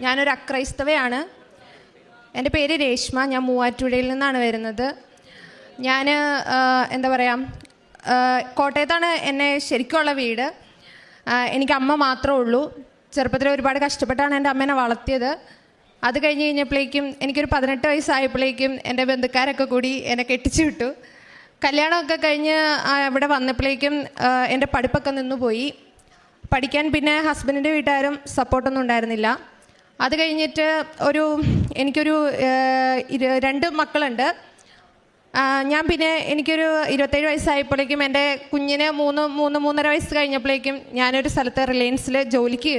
ഞാനൊരു അക്രൈസ്തവയാണ്. എൻ്റെ പേര് രേഷ്മ. ഞാൻ മൂവാറ്റുപുഴയിൽ നിന്നാണ് വരുന്നത്. ഞാൻ എന്താ പറയുക, കോട്ടയത്താണ് എന്നെ ശരിക്കുള്ള വീട്. എനിക്ക് അമ്മ മാത്രമേ ഉള്ളൂ. ചെറുപ്പത്തിൽ ഒരുപാട് കഷ്ടപ്പെട്ടാണ് എൻ്റെ അമ്മേനെ വളർത്തിയത്. അത് കഴിഞ്ഞ് കഴിഞ്ഞപ്പോഴേക്കും എനിക്കൊരു 18 വയസ്സായപ്പോഴേക്കും എൻ്റെ ബന്ധുക്കാരൊക്കെ കൂടി എന്നെ കെട്ടിച്ചു വിട്ടു. കല്യാണമൊക്കെ കഴിഞ്ഞ് ഇവിടെ വന്നപ്പോഴേക്കും എൻ്റെ പഠിപ്പൊക്കെ നിന്നുപോയി. പഠിക്കാൻ പിന്നെ ഹസ്ബൻഡിൻ്റെ വീട്ടുകാരും സപ്പോർട്ടൊന്നും ഉണ്ടായിരുന്നില്ല. അത് കഴിഞ്ഞിട്ട് എനിക്കൊരു 2 മക്കളുണ്ട്. ഞാൻ പിന്നെ എനിക്കൊരു 27 വയസ്സായപ്പോഴേക്കും എൻ്റെ കുഞ്ഞിന് 3-3.5 വയസ്സ് കഴിഞ്ഞപ്പോഴേക്കും ഞാനൊരു സ്ഥലത്ത് റിലയൻസിൽ ജോലിക്ക്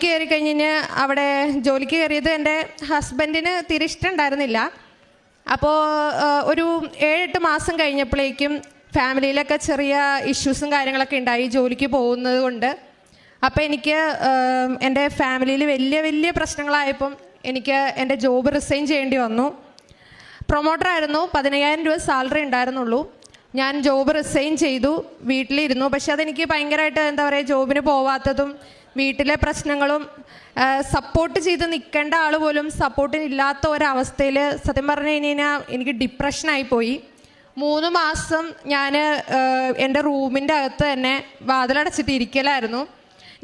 കയറി കഴിഞ്ഞ് അവിടെ ജോലിക്ക് കയറിയത് എൻ്റെ ഹസ്ബൻഡിന് തീരെ ഇഷ്ടമുണ്ടായിരുന്നില്ല. അപ്പോൾ ഒരു 7-8 മാസം കഴിഞ്ഞപ്പോഴേക്കും ഫാമിലിയിലൊക്കെ ചെറിയ ഇഷ്യൂസും കാര്യങ്ങളൊക്കെ ഉണ്ടായി ജോലിക്ക് പോകുന്നത് കൊണ്ട്. അപ്പോൾ എനിക്ക് എൻ്റെ ഫാമിലിയിൽ വലിയ പ്രശ്നങ്ങളായപ്പം എനിക്ക് എൻ്റെ ജോബ് റിസൈൻ ചെയ്യേണ്ടി വന്നു. പ്രൊമോട്ടറായിരുന്നു, 15,000 രൂപ സാലറി ഉണ്ടായിരുന്നുള്ളൂ. ഞാൻ ജോബ് റിസൈൻ ചെയ്തു, വീട്ടിലിരുന്നു. പക്ഷെ അതെനിക്ക് ഭയങ്കരമായിട്ട് എന്താ പറയുക, ജോബിന് പോവാത്തതും വീട്ടിലെ പ്രശ്നങ്ങളും സപ്പോർട്ട് ചെയ്ത് നിൽക്കേണ്ട ആൾ പോലും സപ്പോർട്ടിനില്ലാത്ത ഒരവസ്ഥയിൽ സത്യം പറഞ്ഞു കഴിഞ്ഞാൽ എനിക്ക് ഡിപ്രഷനായി പോയി. 3 മാസം ഞാൻ എൻ്റെ റൂമിൻ്റെ അകത്ത് തന്നെ വാതിലടച്ചിട്ട് ഇരിക്കലായിരുന്നു.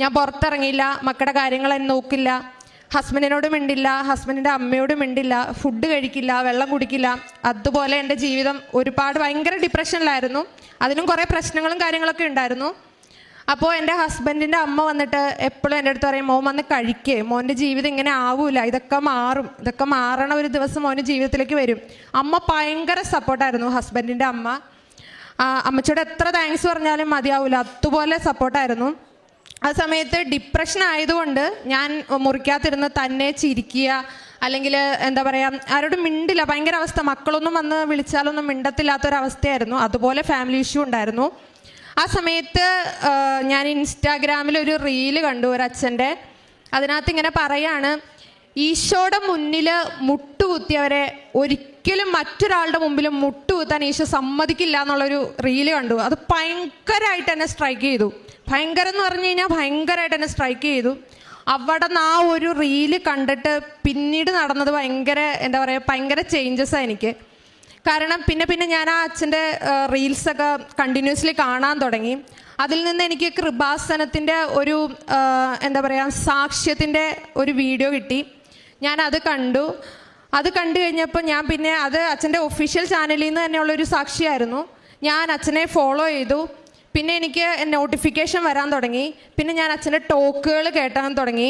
ഞാൻ പുറത്തിറങ്ങിയില്ല, മക്കളുടെ കാര്യങ്ങൾ എന്നെ നോക്കില്ല, ഹസ്ബൻഡിനോട് മിണ്ടില്ല, ഹസ്ബൻഡിൻ്റെ അമ്മയോട് മിണ്ടില്ല, ഫുഡ് കഴിക്കില്ല, വെള്ളം കുടിക്കില്ല. അതുപോലെ എൻ്റെ ജീവിതം ഭയങ്കര ഡിപ്രഷനിലായിരുന്നു. അതിനും കുറേ പ്രശ്നങ്ങളും കാര്യങ്ങളൊക്കെ ഉണ്ടായിരുന്നു. അപ്പോൾ എൻ്റെ ഹസ്ബൻഡിൻ്റെ അമ്മ വന്നിട്ട് എപ്പോഴും എൻ്റെ അടുത്ത് പറയും, മോൻ വന്ന് കഴിക്കേ, മോൻ്റെ ജീവിതം ഇങ്ങനെ ആവൂല, ഇതൊക്കെ മാറണ ഒരു ദിവസം മോൻ്റെ ജീവിതത്തിലേക്ക് വരും. അമ്മ ഭയങ്കര സപ്പോർട്ടായിരുന്നു, ഹസ്ബൻഡിൻ്റെ അമ്മ. അമ്മച്ചോട് എത്ര താങ്ക്സ് പറഞ്ഞാലും മതിയാവൂല, അതുപോലെ സപ്പോർട്ടായിരുന്നു. ആ സമയത്ത് ഡിപ്രഷൻ ആയതുകൊണ്ട് ഞാൻ മുറിക്കാത്തിരുന്ന് തന്നെ ചിരിക്കുക, അല്ലെങ്കിൽ എന്താ പറയുക, ആരോടും മിണ്ടില്ല, ഭയങ്കര അവസ്ഥ. മക്കളൊന്നും വന്ന് വിളിച്ചാലൊന്നും മിണ്ടത്തില്ലാത്തൊരവസ്ഥയായിരുന്നു. അതുപോലെ ഫാമിലി ഇഷ്യൂ ഉണ്ടായിരുന്നു. ആ സമയത്ത് ഞാൻ ഇൻസ്റ്റാഗ്രാമിൽ ഒരു റീല് കണ്ടു ഒരു അച്ഛൻ്റെ. അതിനകത്ത് ഇങ്ങനെ പറയാണ്, ഈശോയുടെ മുന്നിൽ മുട്ടുകുത്തിയവരെ ഒരിക്കലും മറ്റൊരാളുടെ മുമ്പിൽ മുട്ടുകുത്താൻ ഈശോ സമ്മതിക്കില്ല എന്നുള്ളൊരു റീല് കണ്ടു. അത് ഭയങ്കരമായിട്ട് എന്നെ സ്ട്രൈക്ക് ചെയ്തു. ഭയങ്കരം എന്ന് പറഞ്ഞു കഴിഞ്ഞാൽ ഭയങ്കരമായിട്ട് എന്നെ സ്ട്രൈക്ക് ചെയ്തു. അവിടെ നിന്ന് ആ ഒരു റീല് കണ്ടിട്ട് പിന്നീട് നടന്നത് എന്താ പറയുക, ഭയങ്കര ചേഞ്ചസാണ് എനിക്ക്. കാരണം പിന്നെ ഞാൻ ആ അച്ഛൻ്റെ റീൽസൊക്കെ കണ്ടിന്യൂസ്ലി കാണാൻ തുടങ്ങി. അതിൽ നിന്ന് എനിക്ക് കൃപാസനത്തിൻ്റെ എന്താ പറയുക, സാക്ഷ്യത്തിൻ്റെ ഒരു വീഡിയോ കിട്ടി. ഞാനത് കണ്ടു. അത് കണ്ടു കഴിഞ്ഞപ്പോൾ ഞാൻ പിന്നെ അത് അച്ഛൻ്റെ ഒഫീഷ്യൽ ചാനലിൽ നിന്ന് തന്നെയുള്ളൊരു സാക്ഷിയായിരുന്നു. ഞാൻ അച്ഛനെ ഫോളോ ചെയ്തു. പിന്നെ എനിക്ക് നോട്ടിഫിക്കേഷൻ വരാൻ തുടങ്ങി. പിന്നെ ഞാൻ അച്ഛൻ്റെ ടോക്കുകൾ കേട്ടാൻ തുടങ്ങി.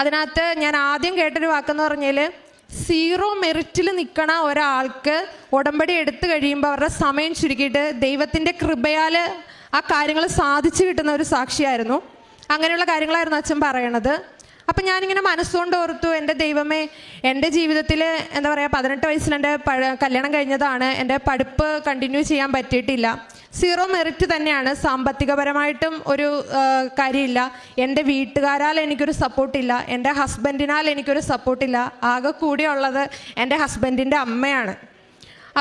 അതിനകത്ത് ഞാൻ ആദ്യം കേട്ടൊരു വാക്കെന്ന് പറഞ്ഞാൽ, 0 മെറിറ്റിൽ നിൽക്കണ ഒരാൾക്ക് ഉടമ്പടി എടുത്തു കഴിയുമ്പോൾ അവരുടെ സമയം ചുരുക്കിയിട്ട് ദൈവത്തിൻ്റെ കൃപയാൽ ആ കാര്യങ്ങൾ സാധിച്ചു കിട്ടുന്ന ഒരു സാക്ഷിയായിരുന്നു. അങ്ങനെയുള്ള കാര്യങ്ങളായിരുന്നു അച്ഛൻ പറയണത്. അപ്പം ഞാനിങ്ങനെ മനസ്സുകൊണ്ട് ഓർത്തു, എൻ്റെ ദൈവമേ, എൻ്റെ ജീവിതത്തിൽ എന്താ പറയുക, 18 വയസ്സിൽ എൻ്റെ കല്യാണം കഴിഞ്ഞതാണ്. എൻ്റെ പഠിപ്പ് കണ്ടിന്യൂ ചെയ്യാൻ പറ്റിയിട്ടില്ല. 0 മെറിറ്റ് തന്നെയാണ്. സാമ്പത്തികപരമായിട്ടും ഒരു കാര്യമില്ല. എൻ്റെ വീട്ടുകാരാൽ എനിക്കൊരു സപ്പോർട്ടില്ല. എൻ്റെ ഹസ്ബൻഡിനാൽ എനിക്കൊരു സപ്പോർട്ടില്ല. ആകെ കൂടിയുള്ളത് എൻ്റെ ഹസ്ബൻഡിൻ്റെ അമ്മയാണ്.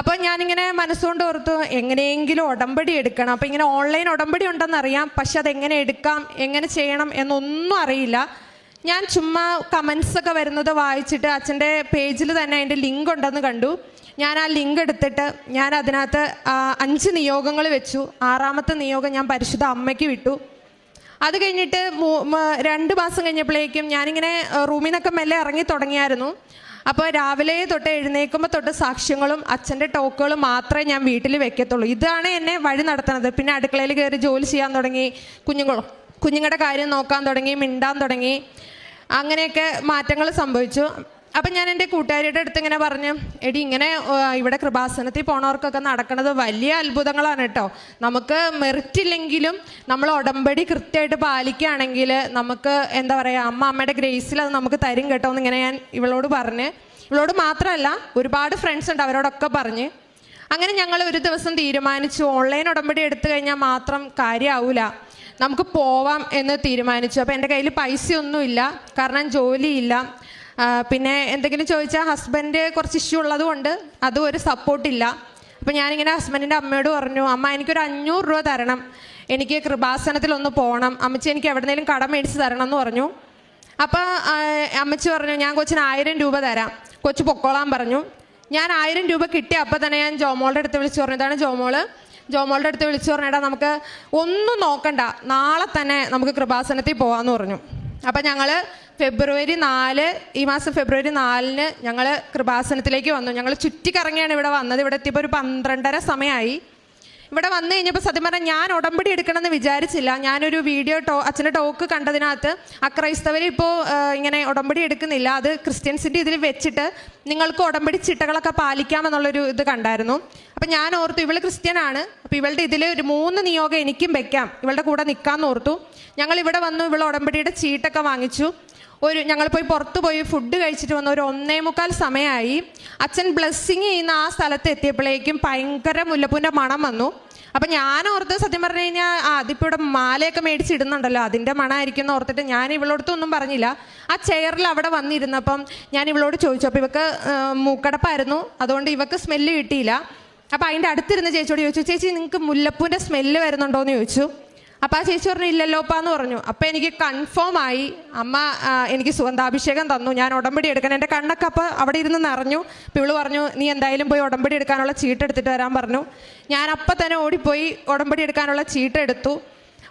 അപ്പോൾ ഞാനിങ്ങനെ മനസ്സുകൊണ്ട് ഓർത്തു, എങ്ങനെയെങ്കിലും ഉടമ്പടി എടുക്കണം. അപ്പോൾ ഇങ്ങനെ ഓൺലൈൻ ഉടമ്പടി ഉണ്ടെന്നറിയാം, പക്ഷെ അതെങ്ങനെ എടുക്കാം, എങ്ങനെ ചെയ്യണം എന്നൊന്നും അറിയില്ല. ഞാൻ ചുമ്മാ കമൻസൊക്കെ വരുന്നത് വായിച്ചിട്ട് അച്ഛൻ്റെ പേജിൽ തന്നെ അതിൻ്റെ ലിങ്ക് ഉണ്ടെന്ന് കണ്ടു. ഞാൻ ആ ലിങ്ക് എടുത്തിട്ട് ഞാൻ അതിനകത്ത് 5 നിയോഗങ്ങൾ വെച്ചു. 6ാമത്തെ നിയോഗം ഞാൻ പരിശുദ്ധ അമ്മയ്ക്ക് വിട്ടു. അത് കഴിഞ്ഞിട്ട് 2 മാസം കഴിഞ്ഞപ്പോഴേക്കും ഞാനിങ്ങനെ റൂമിൽ നിന്നൊക്കെ മെല്ലെ ഇറങ്ങി തുടങ്ങിയായിരുന്നു. അപ്പോൾ രാവിലെ തൊട്ട് എഴുന്നേൽക്കുമ്പോൾ തൊട്ട് സാക്ഷ്യങ്ങളും അച്ഛൻ്റെ ടോക്കുകളും മാത്രമേ ഞാൻ വീട്ടിൽ വെക്കത്തുള്ളൂ. ഇതാണ് എന്നെ വഴി നടത്തുന്നത്. പിന്നെ അടുക്കളയിൽ കയറി ജോലി ചെയ്യാൻ തുടങ്ങി, കുഞ്ഞുങ്ങളുടെ കാര്യം നോക്കാൻ തുടങ്ങി, മിണ്ടാൻ തുടങ്ങി. അങ്ങനെയൊക്കെ മാറ്റങ്ങൾ സംഭവിച്ചു. അപ്പം ഞാൻ എൻ്റെ കൂട്ടുകാരിയുടെ അടുത്ത് ഇങ്ങനെ പറഞ്ഞു, എടി ഇങ്ങനെ ഇവിടെ കൃപാസനത്തിൽ പോണവർക്കൊക്കെ നടക്കുന്നത് വലിയ അത്ഭുതങ്ങളാണ് കേട്ടോ. നമുക്ക് മെറിറ്റ് ഇല്ലെങ്കിലും നമ്മൾ ഉടമ്പടി കൃത്യമായിട്ട് പാലിക്കുകയാണെങ്കിൽ നമുക്ക് എന്താ പറയുക, അമ്മയുടെ ഗ്രേസിൽ അത് നമുക്ക് തരും കേട്ടോ എന്നിങ്ങനെ ഞാൻ ഇവളോട് മാത്രമല്ല ഒരുപാട് ഫ്രണ്ട്സ് ഉണ്ട്, അവരോടൊക്കെ പറഞ്ഞ്. അങ്ങനെ ഞങ്ങൾ ഒരു ദിവസം തീരുമാനിച്ചു, ഓൺലൈൻ ഉടമ്പടി എടുത്തു കഴിഞ്ഞാൽ മാത്രം കാര്യമാവില്ല, നമുക്ക് പോവാം എന്ന് തീരുമാനിച്ചു. അപ്പോൾ എൻ്റെ കയ്യിൽ പൈസയൊന്നുമില്ല, കാരണം ജോലിയില്ല. പിന്നെ എന്തെങ്കിലും ചോദിച്ചാൽ ഹസ്ബൻഡ് കുറച്ച് ഇഷ്യൂ ഉള്ളത് കൊണ്ട് അതും ഒരു സപ്പോർട്ടില്ല. അപ്പോൾ ഞാനിങ്ങനെ ഹസ്ബൻഡിൻ്റെ അമ്മയോട് പറഞ്ഞു, അമ്മ എനിക്കൊരു 500 രൂപ തരണം, എനിക്ക് കൃപാസനത്തിലൊന്ന് പോകണം, അമ്മച്ചി എനിക്ക് എവിടെയെങ്കിലും കടം മേടിച്ച് തരണം എന്ന് പറഞ്ഞു. അപ്പോൾ അമ്മച്ചി പറഞ്ഞു ഞാൻ കൊച്ചിന് 1000 രൂപ തരാം, കൊച്ചു പൊക്കോളാൻ പറഞ്ഞു. ഞാൻ 1000 രൂപ കിട്ടി. അപ്പോൾ തന്നെ ഞാൻ ജോമോളുടെ അടുത്ത് വിളിച്ചു പറഞ്ഞു, ഇതാണ് ജോമോളുടെ അടുത്ത് വിളിച്ചു പറഞ്ഞേടാ നമുക്ക് ഒന്നും നോക്കണ്ട, നാളെ തന്നെ നമുക്ക് കൃപാസനത്തിൽ പോകാമെന്ന് പറഞ്ഞു. അപ്പം ഞങ്ങൾ ഈ മാസം ഫെബ്രുവരി 4-ന് ഞങ്ങൾ കൃപാസനത്തിലേക്ക് വന്നു. ഞങ്ങൾ ചുറ്റിക്കറങ്ങിയാണ് ഇവിടെ വന്നത്. ഇവിടെ എത്തിയപ്പോൾ ഒരു 12:30 സമയമായി. ഇവിടെ വന്നു കഴിഞ്ഞപ്പോൾ സത്യം പറഞ്ഞാൽ ഞാൻ ഉടമ്പടി എടുക്കണമെന്ന് വിചാരിച്ചില്ല. ഞാനൊരു അച്ഛൻ്റെ ടോക്ക് കണ്ടതിനകത്ത് അക്രൈസ്തവർ ഇപ്പോൾ ഇങ്ങനെ ഉടമ്പടി എടുക്കുന്നില്ല, അത് ക്രിസ്ത്യൻസിൻ്റെ ഇതിൽ വെച്ചിട്ട് നിങ്ങൾക്ക് ഉടമ്പടി ചിട്ടകളൊക്കെ പാലിക്കാമെന്നുള്ളൊരു ഇത് കണ്ടായിരുന്നു. അപ്പം ഞാൻ ഓർത്തു ഇവൾ ക്രിസ്ത്യനാണ്, അപ്പോൾ ഇവളുടെ ഇതിൽ ഒരു 3 നിയോഗം എനിക്കും വെക്കാം, ഇവളുടെ കൂടെ നിൽക്കാമെന്ന് ഓർത്തു. ഞങ്ങൾ ഇവിടെ വന്നു, ഇവൾ ഉടമ്പടിയുടെ ചീട്ടൊക്കെ വാങ്ങിച്ചു. ഞങ്ങൾ പുറത്ത് പോയി ഫുഡ് കഴിച്ചിട്ട് വന്ന ഒരു 1:15 സമയമായി. അച്ഛൻ ബ്ലെസ്സിങ് ചെയ്യുന്ന ആ സ്ഥലത്ത് എത്തിയപ്പോഴേക്കും ഭയങ്കര മുല്ലപ്പൂവിൻ്റെ മണം വന്നു. അപ്പം ഞാൻ ഓർത്ത് സത്യം പറഞ്ഞു കഴിഞ്ഞാൽ അതിപ്പോൾ ഇവിടെ മാലയൊക്കെ മേടിച്ചിടുന്നുണ്ടല്ലോ, അതിൻ്റെ മണമായിരിക്കും എന്ന് ഓർത്തിട്ട് ഞാൻ ഇവളോടത്തൊന്നും പറഞ്ഞില്ല. ആ ചെയറിൽ അവിടെ വന്നിരുന്നപ്പം ഞാൻ ഇവളോട് ചോദിച്ചു. അപ്പോൾ ഇവക്ക് മൂക്കടപ്പായിരുന്നു, അതുകൊണ്ട് ഇവക്ക് സ്മെല്ല് കിട്ടിയില്ല. അപ്പോൾ അതിൻ്റെ അടുത്തിരുന്ന് ചേച്ചിയോട് ചോദിച്ചു, ചേച്ചി നിങ്ങൾക്ക് മുല്ലപ്പൂവിൻ്റെ സ്മെല്ല് വരുന്നുണ്ടോ എന്ന് ചോദിച്ചു. അപ്പോൾ ആ ചേച്ചി പറഞ്ഞു ഇല്ലല്ലോപ്പാന്ന് പറഞ്ഞു. അപ്പോൾ എനിക്ക് കൺഫേം ആയി. അമ്മ എനിക്ക് സുഗന്ധാഭിഷേകം തന്നു, ഞാൻ ഉടമ്പടി എടുക്കണം. എൻ്റെ കണ്ണൊക്കെ അപ്പോൾ അവിടെ ഇരുന്ന് നിറഞ്ഞു. അപ്പോൾ ഇവള് പറഞ്ഞു നീ എന്തായാലും പോയി ഉടമ്പടി എടുക്കാനുള്ള ചീട്ട് എടുത്തിട്ട് വരാൻ പറഞ്ഞു. ഞാൻ അപ്പം തന്നെ ഓടിപ്പോയി ഉടമ്പടി എടുക്കാനുള്ള ചീട്ട് എടുത്തു.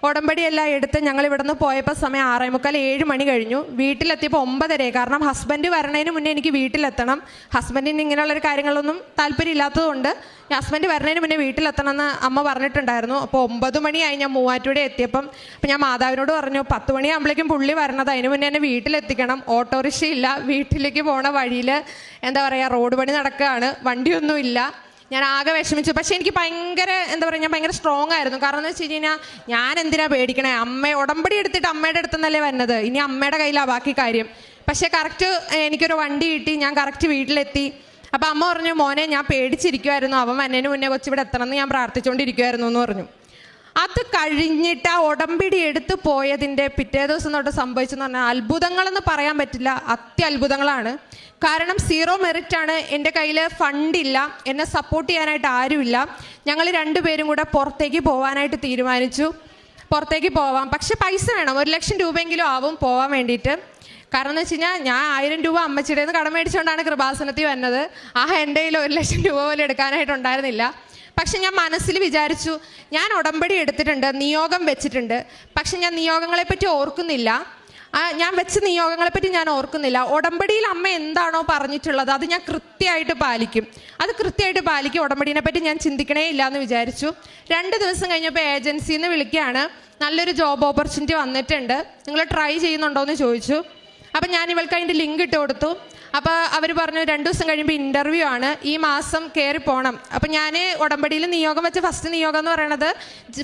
ഉടമ്പടിയെല്ലാം എടുത്ത് ഞങ്ങൾ ഇവിടെ നിന്ന് പോയപ്പോൾ സമയം 6:45 7 മണി കഴിഞ്ഞു. വീട്ടിലെത്തിയപ്പോൾ 9:30. കാരണം ഹസ്ബൻഡ് വരണതിന് മുന്നേ എനിക്ക് വീട്ടിലെത്തണം. ഹസ്ബൻഡിന് ഇങ്ങനെയുള്ളൊരു കാര്യങ്ങളൊന്നും താല്പര്യമില്ലാത്തതുകൊണ്ട് ഹസ്ബൻഡ് വരണതിന് മുന്നേ വീട്ടിലെത്തണമെന്ന് അമ്മ പറഞ്ഞിട്ടുണ്ടായിരുന്നു. അപ്പോൾ 9 മണിയായി ഞാൻ മൂവാറ്റുപുഴ എത്തിയപ്പം. അപ്പം ഞാൻ മാതാവിനോട് പറഞ്ഞു 10 മണിയാകുമ്പോഴേക്കും പുള്ളി വരണത്, അതിന് മുന്നേ എന്നെ വീട്ടിലെത്തിക്കണം, ഓട്ടോറിക്ഷ ഇല്ല, വീട്ടിലേക്ക് പോണ വഴിയിൽ എന്താ പറയുക റോഡ് പണി നടക്കുകയാണ്, വണ്ടിയൊന്നുമില്ല. ഞാൻ ആകെ വിഷമിച്ചു. പക്ഷെ എനിക്ക് ഭയങ്കര ഞാൻ ഭയങ്കര സ്ട്രോങ് ആയിരുന്നു. കാരണം എന്ന് വെച്ച് കഴിഞ്ഞാൽ ഞാൻ എന്തിനാ പേടിക്കണേ, ഉടമ്പടി എടുത്തിട്ട് അമ്മയുടെ അടുത്തുനിന്നല്ലേ വരുന്നത്, ഇനി അമ്മയുടെ കയ്യിലാണ് ബാക്കി കാര്യം. പക്ഷേ കറക്റ്റ് എനിക്കൊരു വണ്ടി കിട്ടി, ഞാൻ കറക്റ്റ് വീട്ടിലെത്തി. അപ്പോൾ അമ്മ പറഞ്ഞു മോനെ ഞാൻ പേടിച്ചിരിക്കുമായിരുന്നു, അവൻ വന്നതിന് മുന്നേ കൊച്ചിവിടെ എത്തണം എന്ന് ഞാൻ പ്രാർത്ഥിച്ചുകൊണ്ടിരിക്കുമായിരുന്നു എന്ന് പറഞ്ഞു. അത് കഴിഞ്ഞിട്ട് ആ ഉടമ്പടി എടുത്ത് പോയതിൻ്റെ പിറ്റേ ദിവസം തൊട്ട് സംഭവിച്ചെന്ന് പറഞ്ഞാൽ അത്ഭുതങ്ങളെന്ന് പറയാൻ പറ്റില്ല, അത്യത്ഭുതങ്ങളാണ്. കാരണം 0 മെറിറ്റാണ്, എൻ്റെ കയ്യിൽ ഫണ്ടില്ല, എന്നെ സപ്പോർട്ട് ചെയ്യാനായിട്ട് ആരുമില്ല. ഞങ്ങൾ 2 പേരും കൂടെ പുറത്തേക്ക് പോകാനായിട്ട് തീരുമാനിച്ചു. പുറത്തേക്ക് പോവാം, പക്ഷെ പൈസ വേണം, 1 ലക്ഷം രൂപയെങ്കിലും ആവും പോകാൻ വേണ്ടിയിട്ട്. കാരണം എന്ന് വെച്ച് കഴിഞ്ഞാൽ ഞാൻ 1000 രൂപ അമ്മച്ചിയുടെ നിന്ന് കടം മേടിച്ചുകൊണ്ടാണ് കൃപാസനത്തിൽ വന്നത്. എൻ്റെ കയ്യിൽ 1 ലക്ഷം രൂപ പോലും എടുക്കാനായിട്ടുണ്ടായിരുന്നില്ല. പക്ഷെ ഞാൻ മനസ്സിൽ വിചാരിച്ചു ഞാൻ ഉടമ്പടി എടുത്തിട്ടുണ്ട്, നിയോഗം വെച്ചിട്ടുണ്ട്, പക്ഷെ ഞാൻ നിയോഗങ്ങളെപ്പറ്റി ഓർക്കുന്നില്ല. ഞാൻ വെച്ച നിയോഗങ്ങളെപ്പറ്റി ഞാൻ ഓർക്കുന്നില്ല. ഉടമ്പടിയിൽ അമ്മ എന്താണോ പറഞ്ഞിട്ടുള്ളത് അത് ഞാൻ കൃത്യമായിട്ട് പാലിക്കും, ഉടമ്പടീനെ പറ്റി ഞാൻ ചിന്തിക്കണേ ഇല്ല എന്ന് വിചാരിച്ചു. 2 ദിവസം കഴിഞ്ഞപ്പോൾ ഏജൻസിയിൽ നിന്ന് വിളിക്കുകയാണ്, നല്ലൊരു ജോബ് ഓപ്പർച്യൂണിറ്റി വന്നിട്ടുണ്ട്, നിങ്ങൾ ട്രൈ ചെയ്യുന്നുണ്ടോ എന്ന് ചോദിച്ചു. അപ്പം ഞാൻ ഇവൾക്ക് അതിൻ്റെ ലിങ്ക് ഇട്ട് കൊടുത്തു. അപ്പോൾ അവർ പറഞ്ഞു 2 ദിവസം കഴിയുമ്പോൾ ഇൻ്റർവ്യൂ ആണ്, ഈ മാസം കയറി പോകണം. അപ്പം ഞാൻ ഉടമ്പടിയിൽ നിയോഗം വെച്ച ഫസ്റ്റ് നിയോഗം എന്ന് പറയുന്നത്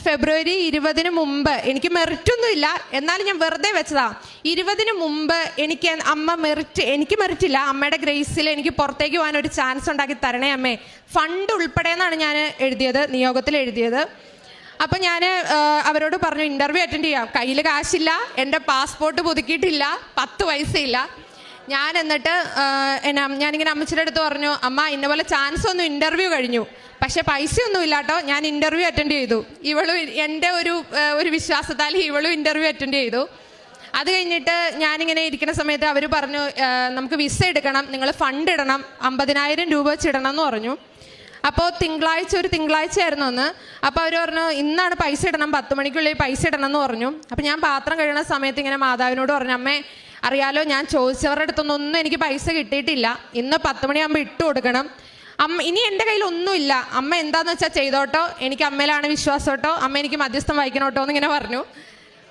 ഫെബ്രുവരി 20-ന് മുമ്പ്, എനിക്ക് മെറിറ്റൊന്നും ഇല്ല എന്നാലും ഞാൻ വെറുതെ വെച്ചതാ, 20-ന് മുമ്പ് എനിക്ക് മെറിറ്റില്ല, അമ്മയുടെ ഗ്രേസിൽ എനിക്ക് പുറത്തേക്ക് പോകാൻ ഒരു ചാൻസ് ഉണ്ടാക്കി തരണേ അമ്മേ, ഫണ്ട് ഉൾപ്പെടെ എന്നാണ് ഞാൻ നിയോഗത്തിൽ എഴുതിയത്. അപ്പം ഞാൻ അവരോട് പറഞ്ഞു ഇൻ്റർവ്യൂ അറ്റൻഡ് ചെയ്യാം, കയ്യിൽ കാശില്ല, എൻ്റെ പാസ്പോർട്ട് പുതുക്കിയിട്ടില്ല, 10 പൈസയില്ല. എന്നിട്ട് ഞാനിങ്ങനെ അമ്മച്ചിയുടെ അടുത്ത് പറഞ്ഞു അമ്മ ഇന്നപോലെ ചാൻസ് ഒന്നും ഇൻ്റർവ്യൂ കഴിഞ്ഞു, പക്ഷെ പൈസയൊന്നും ഇല്ലാട്ടോ, ഞാൻ ഇൻ്റർവ്യൂ അറ്റൻഡ് ചെയ്തു. എൻ്റെ ഒരു വിശ്വാസത്താൽ ഇവളും ഇൻ്റർവ്യൂ അറ്റൻഡ് ചെയ്തു. അത് കഴിഞ്ഞിട്ട് ഞാനിങ്ങനെ ഇരിക്കുന്ന സമയത്ത് അവർ പറഞ്ഞു നമുക്ക് വിസ എടുക്കണം, നിങ്ങൾ ഫണ്ട് ഇടണം, 50,000 രൂപ വെച്ച് ഇടണം എന്ന് പറഞ്ഞു. അപ്പോൾ ഒരു തിങ്കളാഴ്ചയായിരുന്നു അന്ന്. അപ്പോൾ അവർ പറഞ്ഞു ഇന്നാണ് പൈസ ഇടണം, 10 മണിക്കുള്ളിൽ പൈസ ഇടണം എന്ന് പറഞ്ഞു. അപ്പോൾ ഞാൻ പാത്രം കഴുകുന്ന സമയത്ത് ഇങ്ങനെ മാതാവിനോട് പറഞ്ഞു അമ്മേ അറിയാലോ ഞാൻ ചോദിച്ചവരുടെ അടുത്തൊന്നും എനിക്ക് പൈസ കിട്ടിയിട്ടില്ല, ഇന്ന് 10 മണിയാകുമ്പോൾ ഇട്ട് കൊടുക്കണം, ഇനി എൻ്റെ കയ്യിൽ ഒന്നുമില്ല, അമ്മ എന്താന്ന് വെച്ചാൽ ചെയ്തോട്ടോ, എനിക്ക് അമ്മയിലാണ് വിശ്വാസം കേട്ടോ, അമ്മ എനിക്ക് മധ്യസ്ഥം വഹിക്കണോട്ടോ എന്നിങ്ങനെ പറഞ്ഞു.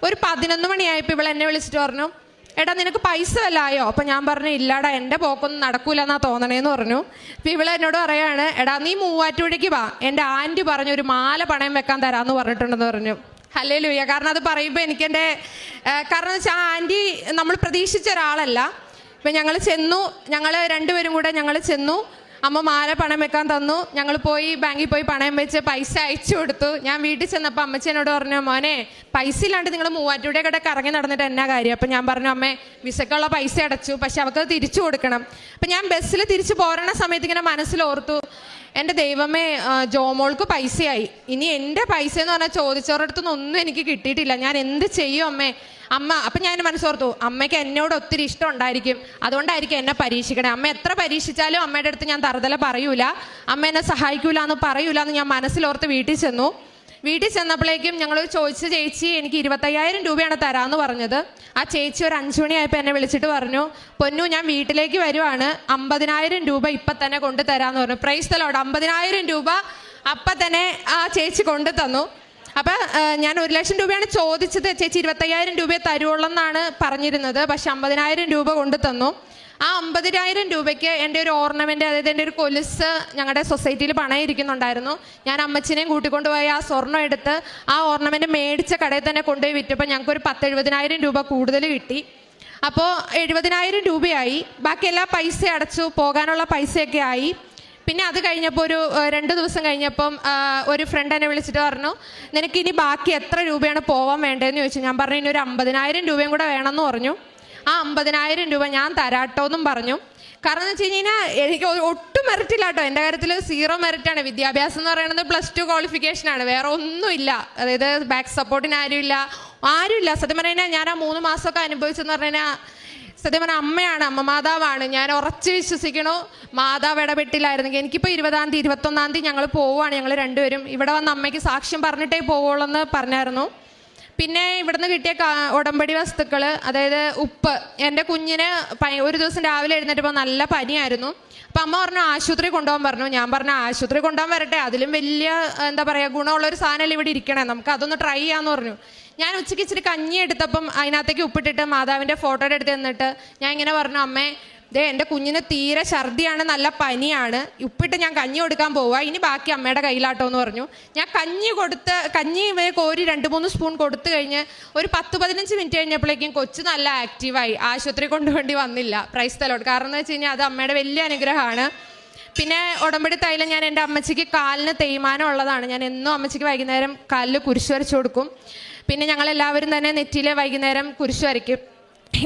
ഒരു 11 മണിയായപ്പോൾ ഇവൾ എന്നെ വിളിച്ചിട്ട് പറഞ്ഞു എടാ നിനക്ക് പൈസ വല്ല ആയോ? അപ്പം ഞാൻ പറഞ്ഞു ഇല്ലാടാ എൻ്റെ പോക്കൊന്നും നടക്കൂല എന്നാ തോന്നണേന്ന് പറഞ്ഞു. അപ്പം ഇവൾ എന്നോട് പറയാണ് എടാ നീ മൂവാറ്റുപുഴയ്ക്ക് വാ, എൻ്റെ ആൻറ്റി പറഞ്ഞു ഒരു മാല പണയം വെക്കാൻ തരാമെന്ന് പറഞ്ഞിട്ടുണ്ടെന്ന് പറഞ്ഞു. ഹല്ലേലൂയ. കാരണം അത് പറയുമ്പോൾ കാരണം എന്ന് വെച്ചാൽ ആ ആൻറ്റി നമ്മൾ പ്രതീക്ഷിച്ച ഒരാളല്ല. ഇപ്പം ഞങ്ങൾ 2 പേരും കൂടെ ചെന്നു, അമ്മ മാല പണയം വെക്കാൻ തന്നു, ഞങ്ങൾ ബാങ്കിൽ പോയി പണയം വെച്ച് പൈസ അയച്ചു കൊടുത്തു. ഞാൻ വീട്ടിൽ ചെന്നപ്പോൾ അമ്മച്ചി എന്നോട് പറഞ്ഞു മോനെ പൈസ ഇല്ലാണ്ട് നിങ്ങൾ മൂവാറ്റുപുഴ കിടക്ക് ഇറങ്ങി നടന്നിട്ട് എന്നാ കാര്യം? അപ്പം ഞാൻ പറഞ്ഞു അമ്മേ വിസക്കുള്ള പൈസ അടച്ചു, പക്ഷെ അവർക്ക് തിരിച്ചു കൊടുക്കണം. അപ്പം ഞാൻ ബസ്സിൽ തിരിച്ചു പോരണ സമയത്ത് ഇങ്ങനെ മനസ്സിലോർത്തു എൻ്റെ ദൈവമേ, ജോമോൾക്ക് പൈസയായി. ഇനി എൻ്റെ പൈസ എന്ന് പറഞ്ഞാൽ ചോദിച്ചവരുടെ അടുത്തൊന്നും ഒന്നും എനിക്ക് കിട്ടിയിട്ടില്ല. ഞാൻ എന്ത് ചെയ്യും അമ്മേ? അപ്പം ഞാൻ മനസ്സോർത്തു, അമ്മയ്ക്ക് എന്നോട് ഒത്തിരി ഇഷ്ടം ഉണ്ടായിരിക്കും, അതുകൊണ്ടായിരിക്കും എന്നെ പരീക്ഷിക്കണേ. അമ്മ എത്ര പരീക്ഷിച്ചാലും അമ്മയുടെ അടുത്ത് ഞാൻ തറുതല പറയൂല, അമ്മ എന്നെ സഹായിക്കൂല എന്ന് പറയൂല എന്ന് ഞാൻ മനസ്സിലോർത്ത് വീട്ടിൽ ചെന്നു. വീട്ടിൽ ചെന്നപ്പോഴേക്കും ഞങ്ങൾ ചോദിച്ച ചേച്ചി എനിക്ക് 25,000 രൂപയാണ് തരാമെന്ന് പറഞ്ഞത്. ആ ചേച്ചി ഒരു 5 മണിയായപ്പോൾ എന്നെ വിളിച്ചിട്ട് പറഞ്ഞു, പൊന്നു ഞാൻ വീട്ടിലേക്ക് വരുവാണ്, 50,000 രൂപ ഇപ്പം തന്നെ കൊണ്ടു തരാമെന്ന് പറഞ്ഞു. Praise the Lord. 50,000 രൂപ അപ്പം തന്നെ ആ ചേച്ചി കൊണ്ടു തന്നു. അപ്പം ഞാൻ 1,00,000 രൂപയാണ് ചോദിച്ചത്. ചേച്ചി 25,000 രൂപയെ തരുവുള്ളൂ എന്നാണ് പറഞ്ഞിരുന്നത്. പക്ഷെ 50,000 രൂപ കൊണ്ടു തന്നു. ആ 50,000 രൂപയ്ക്ക് എൻ്റെ ഒരു ഓർണമെൻറ്റ്, അതായത് എൻ്റെ ഒരു കൊലുസ് ഞങ്ങളുടെ സൊസൈറ്റിയിൽ പണയിരിക്കുന്നുണ്ടായിരുന്നു. ഞാൻ അമ്മച്ചിനെയും കൂട്ടിക്കൊണ്ടുപോയി ആ സ്വർണ്ണം എടുത്ത് ആ ഓർണമെൻറ്റ് മേടിച്ച കടയിൽ തന്നെ കൊണ്ടുപോയി വിറ്റപ്പോൾ ഞങ്ങൾക്കൊരു 70,000 രൂപ കൂടുതൽ കിട്ടി. അപ്പോൾ 70,000 രൂപയായി. ബാക്കി എല്ലാ പൈസ അടച്ചു, പോകാനുള്ള പൈസയൊക്കെ ആയി. പിന്നെ അത് കഴിഞ്ഞപ്പോൾ ഒരു 2 ദിവസം കഴിഞ്ഞപ്പം ഒരു ഫ്രണ്ട് എന്നെ വിളിച്ചിട്ട് പറഞ്ഞു, നിനക്കിനി ബാക്കി എത്ര രൂപയാണ് പോകാൻ വേണ്ടതെന്ന് ചോദിച്ചു. ഞാൻ പറഞ്ഞു, ഇനി ഒരു 50,000 രൂപയും കൂടെ വേണമെന്ന് പറഞ്ഞു. ആ 50,000 രൂപ ഞാൻ തരാട്ടോ എന്നും പറഞ്ഞു. കാരണം എന്ന് വെച്ച് കഴിഞ്ഞാൽ എനിക്ക് ഒട്ടും മെറിറ്റില്ല കേട്ടോ. എൻ്റെ കാര്യത്തിൽ 0 മെറിറ്റാണ്. വിദ്യാഭ്യാസം എന്ന് പറയുന്നത് +2 ക്വാളിഫിക്കേഷനാണ്, വേറെ ഒന്നുമില്ല. അതായത് ബാക്ക് സപ്പോർട്ടിന് ആരുമില്ല. സത്യം പറഞ്ഞു കഴിഞ്ഞാൽ ഞാൻ ആ 3 മാസമൊക്കെ അനുഭവിച്ചെന്ന് പറഞ്ഞു കഴിഞ്ഞാൽ, സത്യം പറഞ്ഞാൽ അമ്മയാണ്, അമ്മ മാതാവാണ്. ഞാൻ ഉറച്ച് വിശ്വസിക്കണു, മാതാവ് ഇടപെട്ടില്ലായിരുന്നെങ്കിൽ എനിക്കിപ്പോൾ 20-ാം തീയതി 21-ാം തീയതി ഞങ്ങൾ പോവുകയാണ്. ഞങ്ങൾ രണ്ടുപേരും ഇവിടെ വന്ന് അമ്മയ്ക്ക് സാക്ഷ്യം പറഞ്ഞിട്ടേ പോവുള്ളൂ എന്ന് പറഞ്ഞായിരുന്നു. പിന്നെ ഇവിടുന്ന് കിട്ടിയ ഉടമ്പടി വസ്തുക്കൾ, അതായത് ഉപ്പ്. എൻ്റെ കുഞ്ഞിന് ഒരു ദിവസം രാവിലെ എഴുന്നേറ്റപ്പോൾ നല്ല പനിയായിരുന്നു. അപ്പം അമ്മ പറഞ്ഞു ആശുപത്രി കൊണ്ടുപോകാൻ പറഞ്ഞു. ഞാൻ പറഞ്ഞു ആശുപത്രി കൊണ്ടുപോകാൻ വരട്ടെ, അതിലും വലിയ എന്താ പറയുക ഗുണമുള്ളൊരു സാധനമല്ല ഇവിടെ ഇരിക്കണേ, നമുക്ക് അതൊന്ന് ട്രൈ ചെയ്യാമെന്ന് പറഞ്ഞു. ഞാൻ ഉച്ചയ്ക്ക് ഇച്ചിരി കഞ്ഞി എടുത്തപ്പം അതിനകത്തേക്ക് ഉപ്പിട്ടിട്ട് മാതാവിൻ്റെ ഫോട്ടോയുടെ അടുത്ത് നിന്നിട്ട് ഞാൻ ഇങ്ങനെ പറഞ്ഞു, അമ്മേ എൻ്റെ കുഞ്ഞിന് തീരെ ഛർദിയാണ്, നല്ല പനിയാണ്, ഉപ്പിട്ട് ഞാൻ കഞ്ഞി കൊടുക്കാൻ പോവുക, ഇനി ബാക്കി അമ്മയുടെ കയ്യിലാട്ടോ എന്ന് പറഞ്ഞു. ഞാൻ കഞ്ഞി കോരി 2-3 സ്പൂൺ കൊടുത്തു കഴിഞ്ഞ് ഒരു 10-15 മിനിറ്റ് കഴിഞ്ഞപ്പോഴേക്കും കൊച്ചു നല്ല ആക്റ്റീവായി. ആശുപത്രി കൊണ്ടുവേണ്ടി വന്നില്ല. Praise the Lord. കാരണം എന്ന് വെച്ച് കഴിഞ്ഞാൽ അത് അമ്മയുടെ വലിയ അനുഗ്രഹമാണ്. പിന്നെ ഉടമ്പടി തൈലം ഞാൻ എൻ്റെ അമ്മച്ചിക്ക് കാലിന് തേയ്മാനം ഉള്ളതാണ്. ഞാൻ എന്നും അമ്മച്ചിക്ക് വൈകുന്നേരം കാലിൽ കുരിശ് വരച്ചു കൊടുക്കും. പിന്നെ ഞങ്ങളെല്ലാവരും തന്നെ നെറ്റിയിൽ വൈകുന്നേരം കുരിശ് വരയ്ക്കും.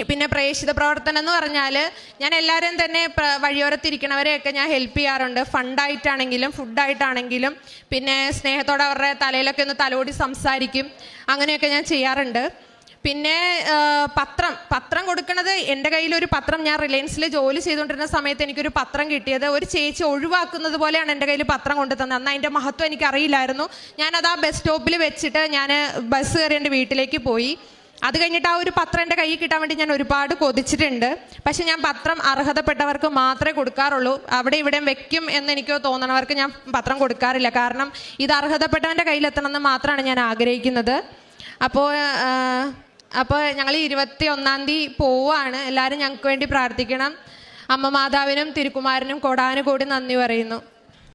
പിന്നെ പ്രേക്ഷിത പ്രവർത്തനം എന്ന് പറഞ്ഞാൽ ഞാൻ എല്ലാവരും തന്നെ വഴിയോരത്തിരിക്കണവരെയൊക്കെ ഞാൻ ഹെൽപ്പ് ചെയ്യാറുണ്ട്. ഫണ്ടായിട്ടാണെങ്കിലും ഫുഡായിട്ടാണെങ്കിലും. പിന്നെ സ്നേഹത്തോടെ അവരുടെ തലയിലൊക്കെ ഒന്ന് തലോടി സംസാരിക്കും. അങ്ങനെയൊക്കെ ഞാൻ ചെയ്യാറുണ്ട്. പിന്നെ പത്രം കൊടുക്കുന്നത്, എൻ്റെ കയ്യിലൊരു പത്രം, ഞാൻ റിലയൻസിൽ ജോലി ചെയ്തുകൊണ്ടിരുന്ന സമയത്ത് എനിക്കൊരു പത്രം കിട്ടിയത്. ഒരു ചേച്ചി ഒഴിവാക്കുന്നത് പോലെയാണ് എൻ്റെ കയ്യിൽ പത്രം കൊണ്ടു തന്നത്. അന്ന് അതിൻ്റെ മഹത്വം എനിക്കറിയില്ലായിരുന്നു. ഞാനത് ആ ബസ് സ്റ്റോപ്പിൽ വെച്ചിട്ട് ഞാൻ ബസ് കയറി എൻ്റെ വീട്ടിലേക്ക് പോയി. അത് കഴിഞ്ഞിട്ട് ആ ഒരു പത്രം എൻ്റെ കയ്യിൽ കിട്ടാൻ വേണ്ടി ഞാൻ ഒരുപാട് കൊതിച്ചിട്ടുണ്ട്. പക്ഷെ ഞാൻ പത്രം അർഹതപ്പെട്ടവർക്ക് മാത്രമേ കൊടുക്കാറുള്ളൂ. അവിടെ ഇവിടെയും വെക്കും എന്ന് എനിക്ക് തോന്നണവർക്ക് ഞാൻ പത്രം കൊടുക്കാറില്ല. കാരണം ഇത് അർഹതപ്പെട്ടവൻ്റെ കയ്യിലെത്തണമെന്ന് മാത്രമാണ് ഞാൻ ആഗ്രഹിക്കുന്നത്. അപ്പോൾ ഞങ്ങൾ 21-ാം തീയതി പോവുകയാണ്. എല്ലാവരും ഞങ്ങൾക്ക് വേണ്ടി പ്രാർത്ഥിക്കണം. അമ്മ മാതാവിനും തിരുക്കുമാരനും കോടാനുകോടി നന്ദി പറയുന്നു.